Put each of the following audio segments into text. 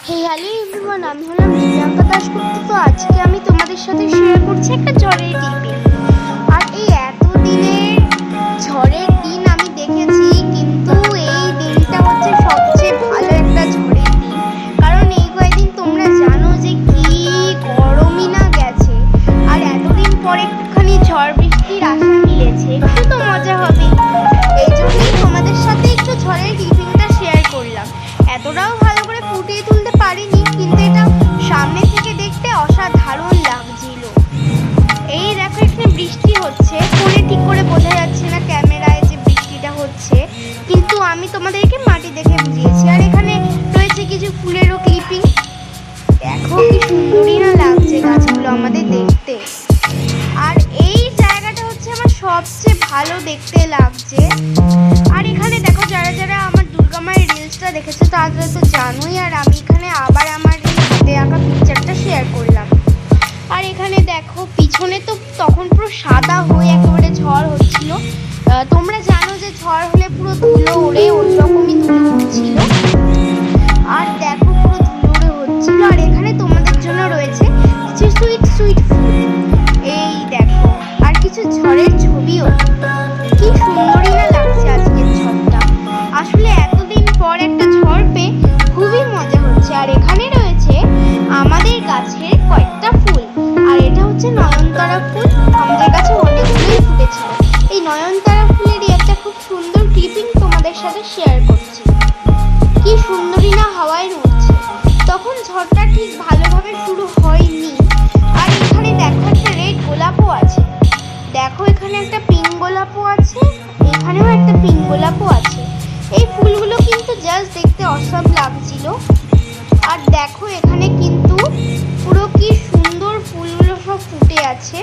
Hello everyone, আমি হলাম দিব্যাঙ্কা দাশগুপ্ত। তো আজকে আমি তোমাদের সাথে শেয়ার করছি একটা ঝড়ের টিপি। আর এই এতদিনের ঝড়ের দিন আমি দেখেছি, কিন্তু এই দিনটা হচ্ছে সবচেয়ে ভালো একটা ঝড়ের দিন। কারণ এই কয়েকদিন তোমরা জানো যে কি গরমই না গেছে, আর এতদিন পর একটুখানি ঝড় বৃষ্টির আশা মিলেছে, একটু তো মজা হবে। এই জন্যই তোমাদের সাথে একটু ঝড়ের টিপিটা শেয়ার করলাম। এতটাও ভালো করে ফুটিয়ে তুলতে পারিনি, কিন্তু এটা সামনে থেকে দেখতে অসাধারণ লাগছিল। এই দেখো, এখানে বৃষ্টি হচ্ছে, ফোনে ঠিক করে বোঝা যাচ্ছে না ক্যামেরায় যে বৃষ্টিটা হচ্ছে, কিন্তু আমি তোমাদেরকে মাটি দেখে বুঝিয়েছি। আর এখানে রয়েছে কিছু ফুলেরও ক্লিপিং। দেখো কি সুন্দরই না লাগছে গাছগুলো আমাদের দেখতে। আর এই জায়গাটা হচ্ছে আমার সবচেয়ে ভালো দেখতে লাগছে। আর এখানে দেখো, যারা যারা আমার দুর্গা মায়ের রিলসটা দেখেছো তারা তো জানোই। আর আমি এখানে আবার আমার হাতে আঁকা পিকচারটা শেয়ার করলাম। আর এখানে দেখো পিছনে তো তখন পুরো সাদা হয়ে একেবারে ঝড় হচ্ছিল। তোমরা জানো যে ঝড় হলে পুরো ধুলো ওড়ে, ওই রকমই ধুলো উঠছিল। আর দেখো পুরো ধুলো ওড়ে হচ্ছিল। আর এখানে তোমাদের জন্য রয়েছে কিছু সুইট সুইট ফুল। এই দেখো, আর কিছু ঝড়ের ছবিও। কি সুন্দরই না লাগছে আজকের ঝড়টা। আসলে এতদিন পর একটা ঝড় পেয়ে খুবই মজা হচ্ছে। আর এখানে রয়েছে আমাদের গাছের কয়েকটা ফুল। আর এটা হচ্ছে নয়নতারা ফুল। আমাদের কাছে অনেকগুলোই ফুটেছিল। এই নয়নতারা ফুলেরই একটা খুব সুন্দর ক্লিপিং তোমাদের সাথে শেয়ার করছি। কি সুন্দরই না হাওয়ায় উঠছে। তখন ঝড়টা ঠিক ভালোভাবে শুরু হয়নি। আর এখানে দেখো একটা রেড গোলাপও আছে। দেখো এখানে একটা পিঙ্ক গোলাপও আছে, এখানেও একটা পিঙ্ক গোলাপও আছে। এই ফুলগুলো কিন্তু জাস্ট দেখতে অসম লাগছিল। আর দেখো এখানে কিন্তু পুরো কি সুন্দর ফুলগুলো সব ফুটে আছে।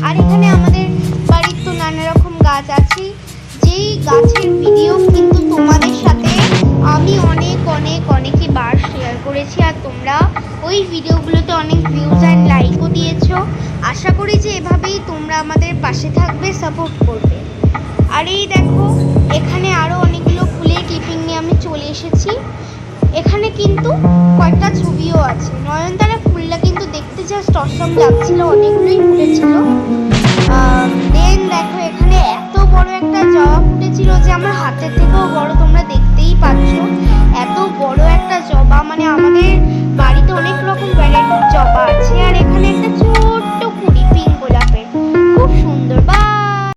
আর এখানে আমাদের বাড়ির তো নানা রকম গাছ আছে, যেই গাছের ভিডিও কিন্তু তোমাদের সাথে আমি অনেকই বার শেয়ার করেছি। আর তোমরা ওই ভিডিওগুলোতে অনেক ভিউজ অ্যান্ড লাইকও দিয়েছো। আশা করি যে এভাবেই তোমরা আমাদের পাশে থাকবে, সাপোর্ট করবে। আর এই দেখো, এখানে আরও অনেকগুলো ফুলের ক্লিপিং নিয়ে আমি চলে এসেছি। এখানে কিন্তু কয়েকটা ছবিও আছে। নয়নতারা ফুলটা কিন্তু দেখতে জাস্ট অসম লাগছিল, অনেকগুলোই ফুটেছিল। দেন দেখো, এখানে এত বড় একটা জবা ফুটেছিল যে আমার হাতের থেকেও বড়, তোমরা দেখতেই পাচ্ছ। এত বড় একটা জবা, মানে আমাদের বাড়িতে অনেক রকম ভ্যারাইটির জবা